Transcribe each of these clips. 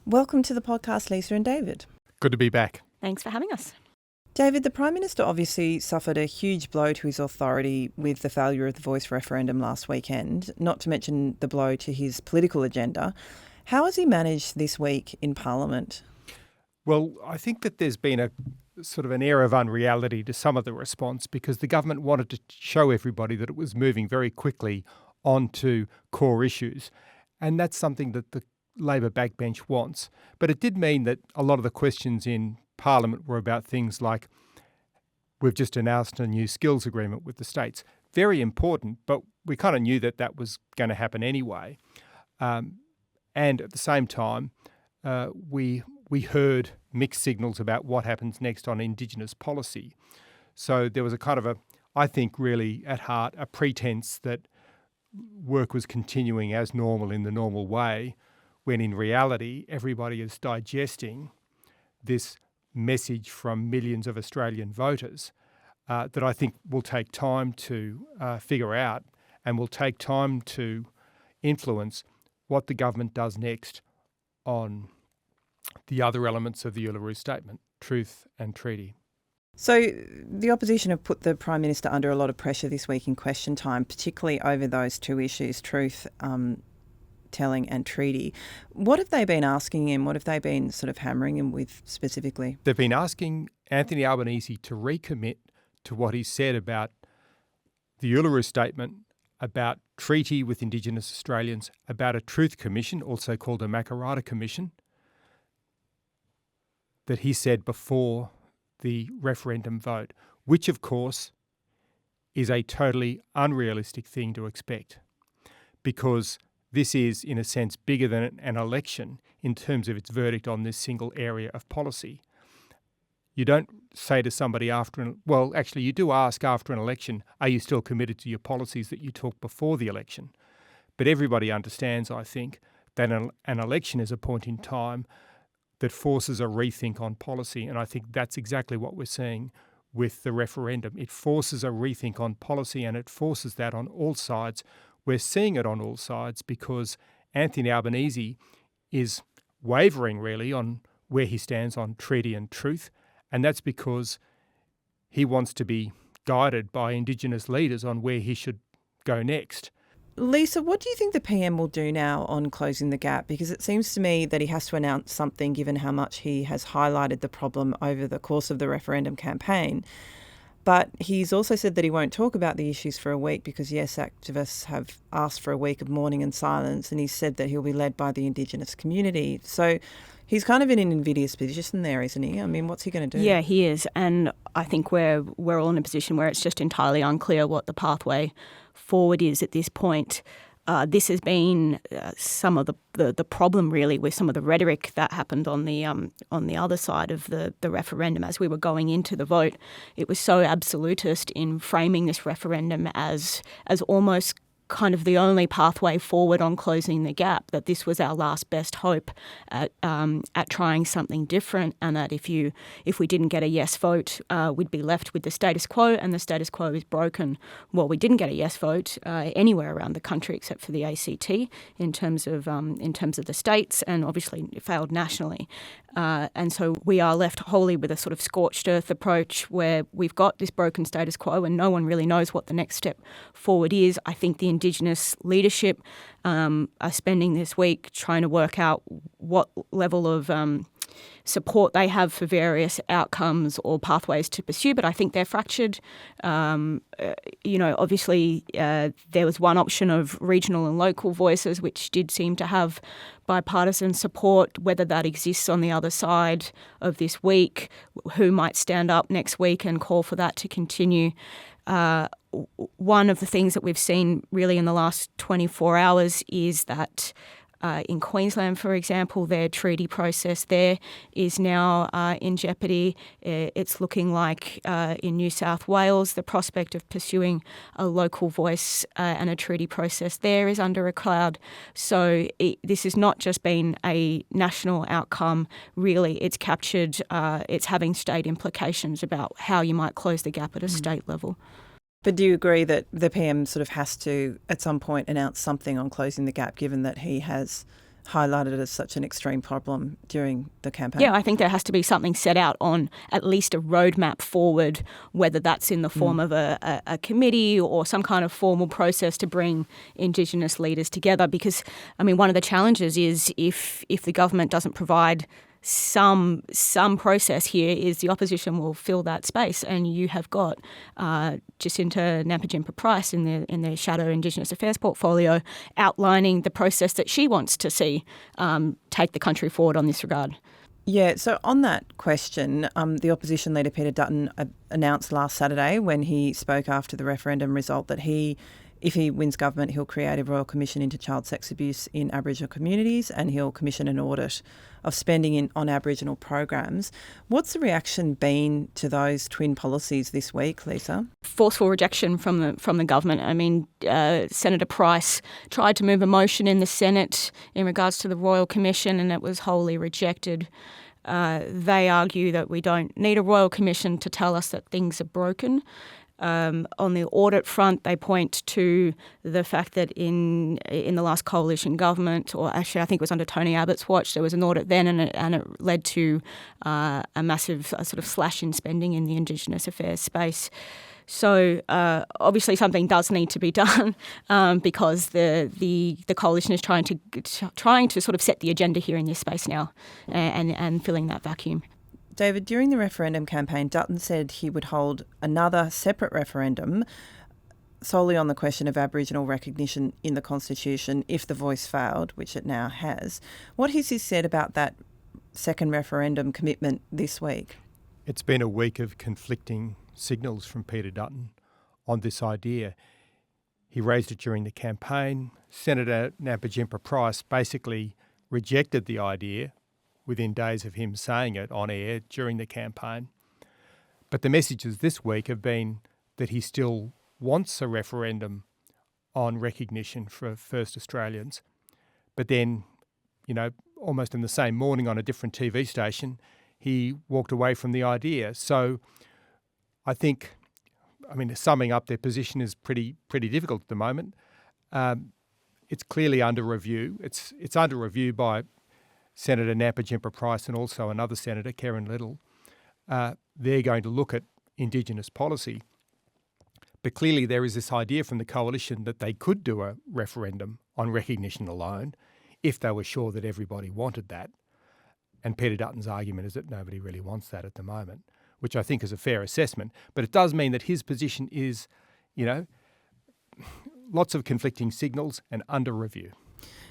Welcome to the podcast, Lisa and David. Good to be back. Thanks for having us. David, the Prime Minister obviously suffered a huge blow to his authority with the failure of the Voice referendum last weekend, not to mention the blow to his political agenda. How has he managed this week in Parliament? Well, I think that there's been a sort of an air of unreality to some of the response because the government wanted to show everybody that it was moving very quickly onto core issues. And that's something that the Labor backbench wants. But it did mean that a lot of the questions in Parliament were about things like, we've just announced a new skills agreement with the states. Very important, but we kind of knew that that was going to happen anyway. And at the same time, we heard mixed signals about what happens next on Indigenous policy. So there was a kind of I think really at heart, a pretense that work was continuing as normal in the normal way, when in reality everybody is digesting this message from millions of Australian voters that I think will take time to figure out and will take time to influence what the government does next on the other elements of the Uluru Statement, truth and treaty. So the opposition have put the Prime Minister under a lot of pressure this week in question time, particularly over those two issues, truth telling and treaty. What have they been asking him? What have they been sort of hammering him with specifically? They've been asking Anthony Albanese to recommit to what he said about the Uluru Statement, about treaty with Indigenous Australians, about a truth commission, also called a Makarrata Commission, that he said before the referendum vote, which of course is a totally unrealistic thing to expect because this is, in a sense, bigger than an election in terms of its verdict on this single area of policy. You don't say to somebody you do ask after an election, are you still committed to your policies that you took before the election? But everybody understands, I think, that an election is a point in time that forces a rethink on policy. And I think that's exactly what we're seeing with the referendum. It forces a rethink on policy and it forces that on all sides. We're seeing it on all sides because Anthony Albanese is wavering really on where he stands on treaty and truth. And that's because he wants to be guided by Indigenous leaders on where he should go next. Lisa, what do you think the PM will do now on closing the gap? Because it seems to me that he has to announce something given how much he has highlighted the problem over the course of the referendum campaign. But he's also said that he won't talk about the issues for a week because, yes, activists have asked for a week of mourning and silence, and he said that he'll be led by the Indigenous community. So he's kind of in an invidious position there, isn't he? I mean, what's he going to do? Yeah, he is. And I think we're all in a position where it's just entirely unclear what the pathway forward is at this point. This has been some of the problem really with some of the rhetoric that happened on the other side of the referendum as we were going into the vote. It was so absolutist in framing this referendum as almost kind of the only pathway forward on closing the gap, that this was our last best hope at trying something different, and that if we didn't get a yes vote, we'd be left with the status quo, and the status quo is broken. Well, we didn't get a yes vote anywhere around the country except for the ACT in terms of the states, and obviously it failed nationally. And so we are left wholly with a sort of scorched earth approach where we've got this broken status quo and no one really knows what the next step forward is. I think the Indigenous leadership are spending this week trying to work out what level of support they have for various outcomes or pathways to pursue, but I think they're fractured. Obviously there was one option of regional and local voices, which did seem to have bipartisan support. Whether that exists on the other side of this week, who might stand up next week and call for that to continue. One of the things that we've seen really in the last 24 hours is that in Queensland, for example, their treaty process there is now in jeopardy. It's looking like in New South Wales, the prospect of pursuing a local voice and a treaty process there is under a cloud. So this has not just been a national outcome, really. It's captured, it's having state implications about how you might close the gap at a state level. But do you agree that the PM sort of has to, at some point, announce something on closing the gap, given that he has highlighted it as such an extreme problem during the campaign? Yeah, I think there has to be something set out on at least a roadmap forward, whether that's in the form of a committee or some kind of formal process to bring Indigenous leaders together. Because, I mean, one of the challenges is if the government doesn't provide some process here, is the opposition will fill that space, and you have got Jacinta Nampijinpa-Price in their shadow Indigenous Affairs portfolio outlining the process that she wants to see take the country forward on this regard. Yeah, so on that question, the opposition leader Peter Dutton announced last Saturday when he spoke after the referendum result that if he wins government, he'll create a royal commission into child sex abuse in Aboriginal communities, and he'll commission an audit of spending on Aboriginal programs. What's the reaction been to those twin policies this week, Lisa? Forceful rejection from the government. I mean, Senator Price tried to move a motion in the Senate in regards to the Royal Commission, and it was wholly rejected. They argue that we don't need a Royal Commission to tell us that things are broken. On the audit front, they point to the fact that in the last coalition government, or actually I think it was under Tony Abbott's watch, there was an audit then, and it led to a massive sort of slash in spending in the Indigenous affairs space. So obviously something does need to be done because the coalition is trying to sort of set the agenda here in this space now and filling that vacuum. David, during the referendum campaign, Dutton said he would hold another separate referendum solely on the question of Aboriginal recognition in the Constitution if the voice failed, which it now has. What has he said about that second referendum commitment this week? It's been a week of conflicting signals from Peter Dutton on this idea. He raised it during the campaign. Senator Nampijinpa-Price basically rejected the idea within days of him saying it on air during the campaign. But the messages this week have been that he still wants a referendum on recognition for First Australians. But then, almost in the same morning on a different TV station, he walked away from the idea. So I think, summing up their position is pretty difficult at the moment. It's clearly under review. It's under review by Senator Nampijinpa-Price and also another senator, Karen Little. They're going to look at Indigenous policy. But clearly there is this idea from the coalition that they could do a referendum on recognition alone if they were sure that everybody wanted that. And Peter Dutton's argument is that nobody really wants that at the moment, which I think is a fair assessment. But it does mean that his position is, lots of conflicting signals and under review.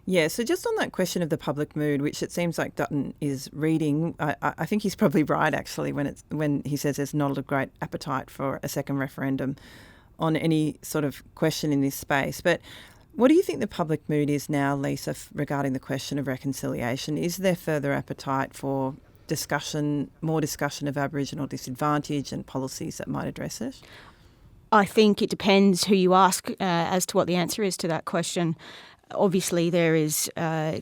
Yeah, so just on that question of the public mood, which it seems like Dutton is reading, I think he's probably right actually when he says there's not a great appetite for a second referendum on any sort of question in this space. But what do you think the public mood is now, Lisa, regarding the question of reconciliation? Is there further appetite for more discussion of Aboriginal disadvantage and policies that might address it? I think it depends who you ask as to what the answer is to that question. Obviously, there is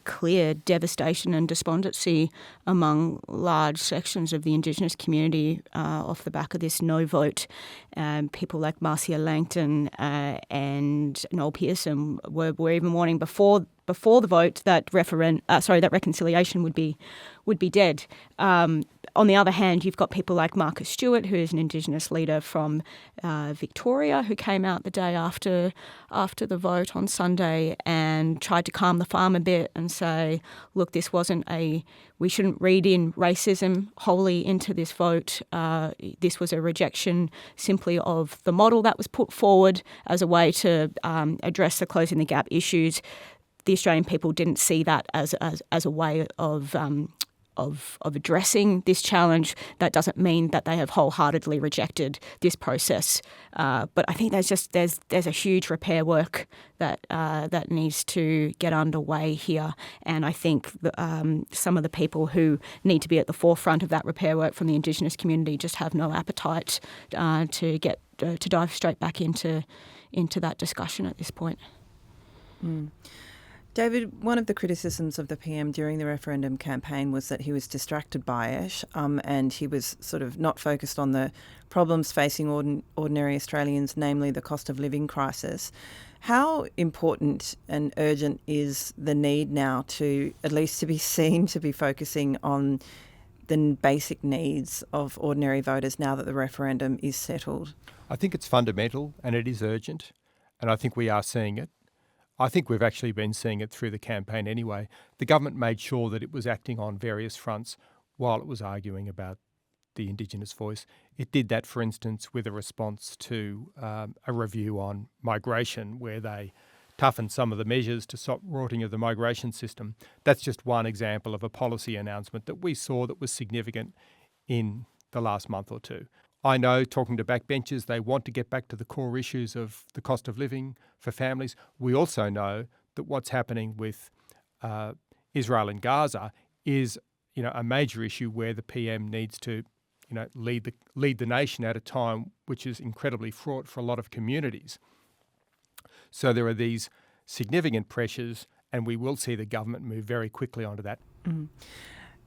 clear devastation and despondency among large sections of the Indigenous community off the back of this no vote. People like Marcia Langton and Noel Pearson were even warning before the vote that that reconciliation would be dead. On the other hand, you've got people like Marcus Stewart, who is an Indigenous leader from Victoria, who came out the day after the vote on Sunday and tried to calm the farm a bit and say, look, we shouldn't read in racism wholly into this vote. This was a rejection simply of the model that was put forward as a way to address the closing the gap issues. The Australian people didn't see that as a way of addressing this challenge. That doesn't mean that they have wholeheartedly rejected this process. But I think there's a huge repair work that needs to get underway here. And I think some of the people who need to be at the forefront of that repair work from the Indigenous community just have no appetite to dive straight back into that discussion at this point. Mm. David, one of the criticisms of the PM during the referendum campaign was that he was distracted by it and he was sort of not focused on the problems facing ordinary Australians, namely the cost of living crisis. How important and urgent is the need now to, at least to be seen to be focusing on the basic needs of ordinary voters now that the referendum is settled? I think it's fundamental and it is urgent, and I think we are seeing it. I think we've actually been seeing it through the campaign anyway. The government made sure that it was acting on various fronts while it was arguing about the Indigenous voice. It did that, for instance, with a response to a review on migration, where they toughened some of the measures to stop rorting of the migration system. That's just one example of a policy announcement that we saw that was significant in the last month or two. I know, talking to backbenchers, they want to get back to the core issues of the cost of living for families. We also know that what's happening with Israel and Gaza is, a major issue where the PM needs to, lead the nation at a time which is incredibly fraught for a lot of communities. So there are these significant pressures, and we will see the government move very quickly onto that. Mm.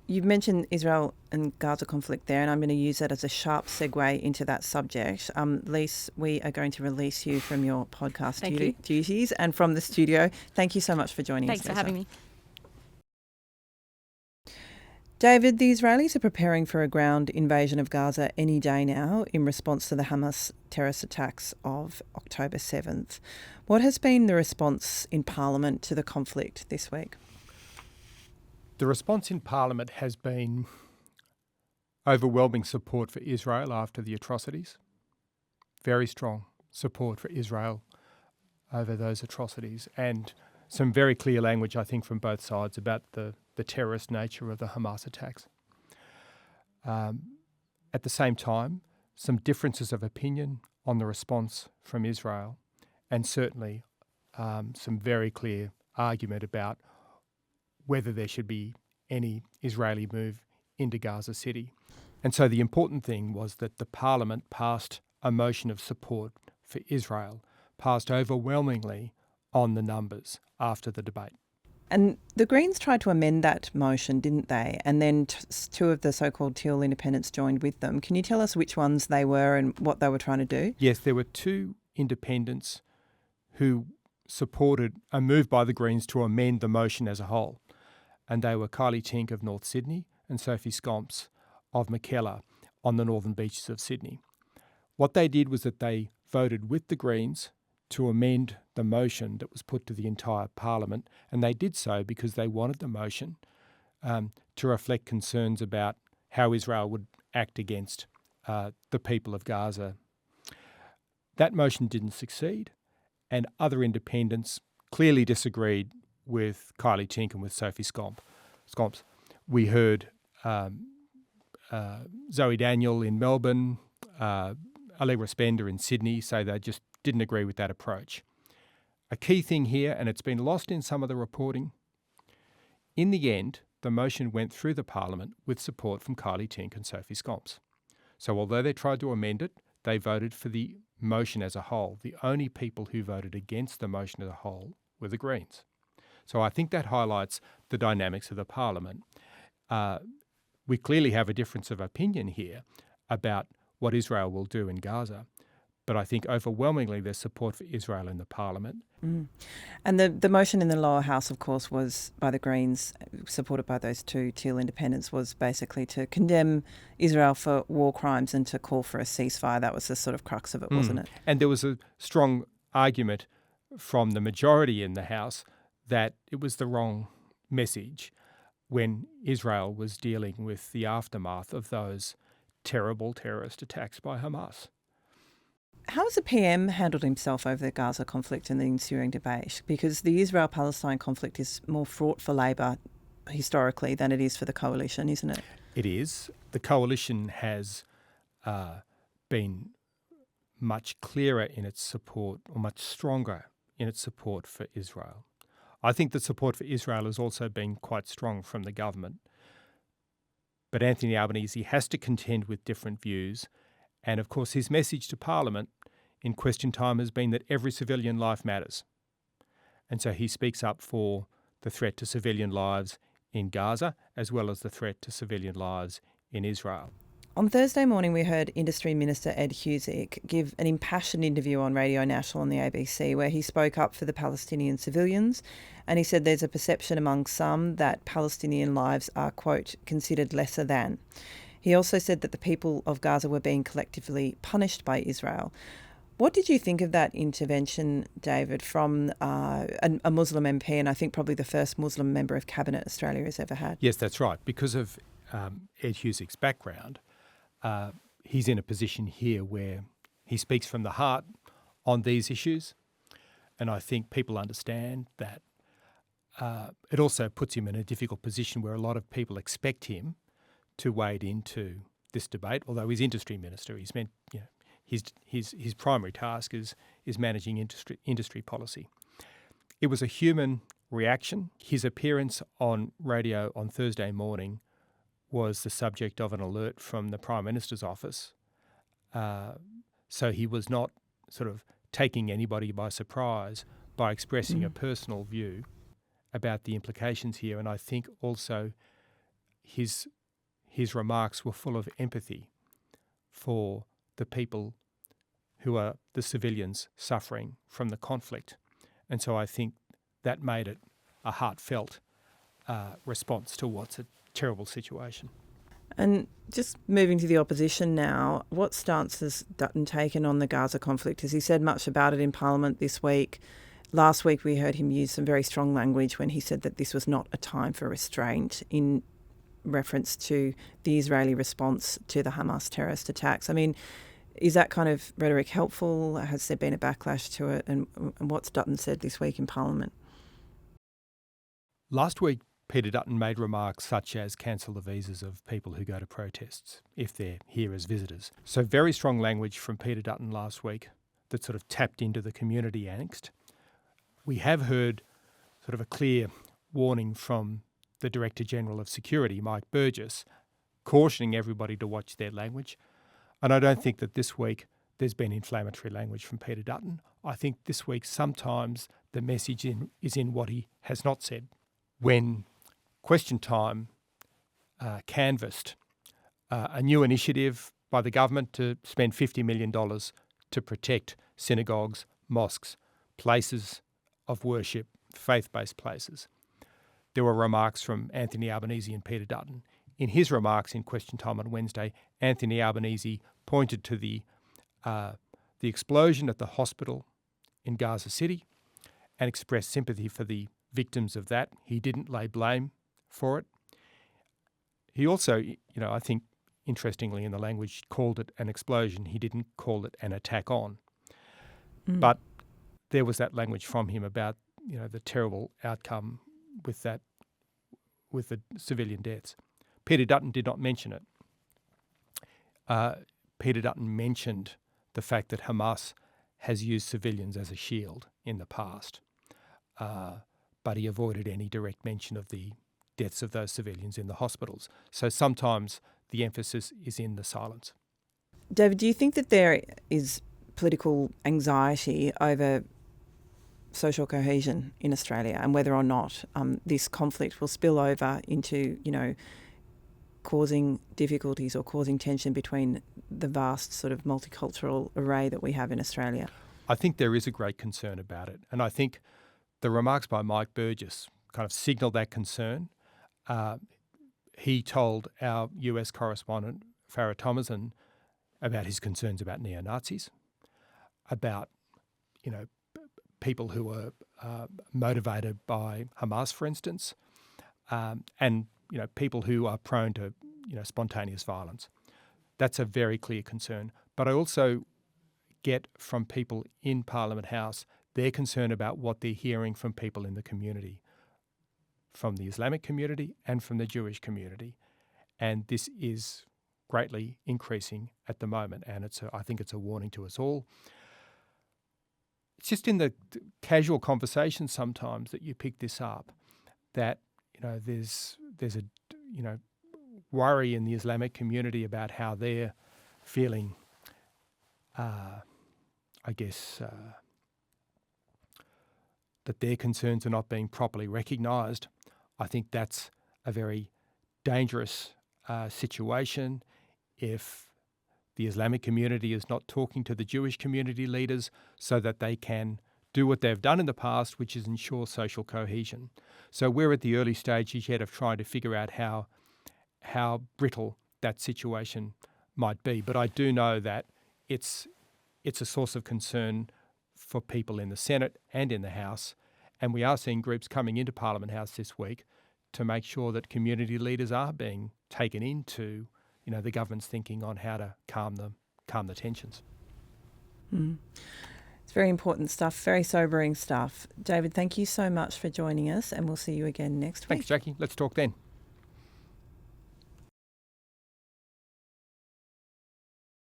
You've mentioned Israel and Gaza conflict there, and I'm going to use that as a sharp segue into that subject. Lisa, we are going to release you from your podcast duties and from the studio. Thank you so much for joining us. Thanks for having me. David, the Israelis are preparing for a ground invasion of Gaza any day now in response to the Hamas terrorist attacks of October 7th. What has been the response in Parliament to the conflict this week? The response in Parliament has been overwhelming support for Israel after the atrocities. Very strong support for Israel over those atrocities, and some very clear language, I think, from both sides about the terrorist nature of the Hamas attacks. At the same time, some differences of opinion on the response from Israel, and certainly some very clear argument about whether there should be any Israeli move into Gaza City. And so the important thing was that the Parliament passed a motion of support for Israel, passed overwhelmingly on the numbers after the debate. And the Greens tried to amend that motion, didn't they? And then two of the so-called Teal independents joined with them. Can you tell us which ones they were and what they were trying to do? Yes, there were two independents who supported a move by the Greens to amend the motion as a whole. And they were Kylea Tink of North Sydney and Sophie Scamps of Kylea on the northern beaches of Sydney. What they did was that they voted with the Greens to amend the motion that was put to the entire Parliament, and they did so because they wanted the motion to reflect concerns about how Israel would act against the people of Gaza. That motion didn't succeed, and other independents clearly disagreed with Kylea Tink and with Sophie Scamps. We heard Zoe Daniel in Melbourne, Allegra Spender in Sydney say they just didn't agree with that approach. A key thing here, and it's been lost in some of the reporting, in the end, the motion went through the Parliament with support from Kylea Tink and Sophie Scamps. So although they tried to amend it, they voted for the motion as a whole. The only people who voted against the motion as a whole were the Greens. So I think that highlights the dynamics of the Parliament. We clearly have a difference of opinion here about what Israel will do in Gaza, but I think overwhelmingly there's support for Israel in the Parliament. Mm. And the motion in the lower house, of course, was by the Greens, supported by those two Teal independents, was basically to condemn Israel for war crimes and to call for a ceasefire. That was the sort of crux of it, wasn't it? And there was a strong argument from the majority in the House that it was the wrong message when Israel was dealing with the aftermath of those terrible terrorist attacks by Hamas. How has the PM handled himself over the Gaza conflict and the ensuing debate? Because the Israel-Palestine conflict is more fraught for Labor historically than it is for the coalition, isn't it? It is. The coalition has been much clearer in its support, or much stronger in its support for Israel. I think the support for Israel has also been quite strong from the government. But Anthony Albanese has to contend with different views. And of course, his message to Parliament in question time has been that every civilian life matters. And so he speaks up for the threat to civilian lives in Gaza, as well as the threat to civilian lives in Israel. On Thursday morning, we heard Industry Minister Ed Husic give an impassioned interview on Radio National on the ABC where he spoke up for the Palestinian civilians, and he said there's a perception among some that Palestinian lives are, quote, considered lesser than. He also said that the people of Gaza were being collectively punished by Israel. What did you think of that intervention, David, from a Muslim MP, and I think probably the first Muslim member of Cabinet Australia has ever had? Yes, that's right. Because of Ed Husic's background, he's in a position here where he speaks from the heart on these issues, and I think people understand that. It also puts him in a difficult position where a lot of people expect him to wade into this debate. Although he's industry minister, he's meant, his primary task is managing industry policy. It was a human reaction. His appearance on radio on Thursday morning was the subject of an alert from the Prime Minister's office. So he was not sort of taking anybody by surprise by expressing a personal view about the implications here. And I think also his remarks were full of empathy for the people who are the civilians suffering from the conflict. And so I think that made it a heartfelt response to what's a terrible situation. And just moving to the opposition now, what stance has Dutton taken on the Gaza conflict? Has he said much about it in Parliament this week? Last week we heard him use some very strong language when he said that this was not a time for restraint in reference to the Israeli response to the Hamas terrorist attacks. I mean, is that kind of rhetoric helpful? Has there been a backlash to it? And what's Dutton said this week in Parliament? Last week, Peter Dutton made remarks such as cancel the visas of people who go to protests if they're here as visitors. So very strong language from Peter Dutton last week that sort of tapped into the community angst. We have heard sort of a clear warning from the Director General of Security, Mike Burgess, cautioning everybody to watch their language. And I don't think that this week there's been inflammatory language from Peter Dutton. I think this week sometimes the message is in what he has not said. When Question Time canvassed a new initiative by the government to spend $50 million to protect synagogues, mosques, places of worship, faith-based places, there were remarks from Anthony Albanese and Peter Dutton. In his remarks in Question Time on Wednesday, Anthony Albanese pointed to the explosion at the hospital in Gaza City and expressed sympathy for the victims of that. He didn't lay blame for it. He also, I think, interestingly in the language, called it an explosion. He didn't call it an attack on. But there was that language from him about, the terrible outcome with the civilian deaths. Peter Dutton did not mention it. Peter Dutton mentioned the fact that Hamas has used civilians as a shield in the past, but he avoided any direct mention of the deaths of those civilians in the hospitals. So sometimes the emphasis is in the silence. David, do you think that there is political anxiety over social cohesion in Australia and whether or not this conflict will spill over into, causing difficulties or causing tension between the vast sort of multicultural array that we have in Australia? I think there is a great concern about it. And I think the remarks by Mike Burgess kind of signalled that concern. He told our US correspondent, Farah Thomason, about his concerns about neo-Nazis, about, people who were motivated by Hamas, for instance, and, people who are prone to, spontaneous violence. That's a very clear concern. But I also get from people in Parliament House their concern about what they're hearing from people in the community, from the Islamic community and from the Jewish community. And this is greatly increasing at the moment, and I think it's a warning to us all. It's just in the casual conversation sometimes that you pick this up, that there's a worry in the Islamic community about how they're feeling, that their concerns are not being properly recognised. I think that's a very dangerous situation. if the Islamic community is not talking to the Jewish community leaders so that they can do what they've done in the past, which is ensure social cohesion. So we're at the early stages yet of trying to figure out how brittle that situation might be. But I do know that it's a source of concern for people in the Senate and in the House. And we are seeing groups coming into Parliament House this week to make sure that community leaders are being taken into, the government's thinking on how to calm the tensions. It's very important stuff, very sobering stuff. David, thank you so much for joining us, and we'll see you again next week. Thanks, Jackie. Let's talk then.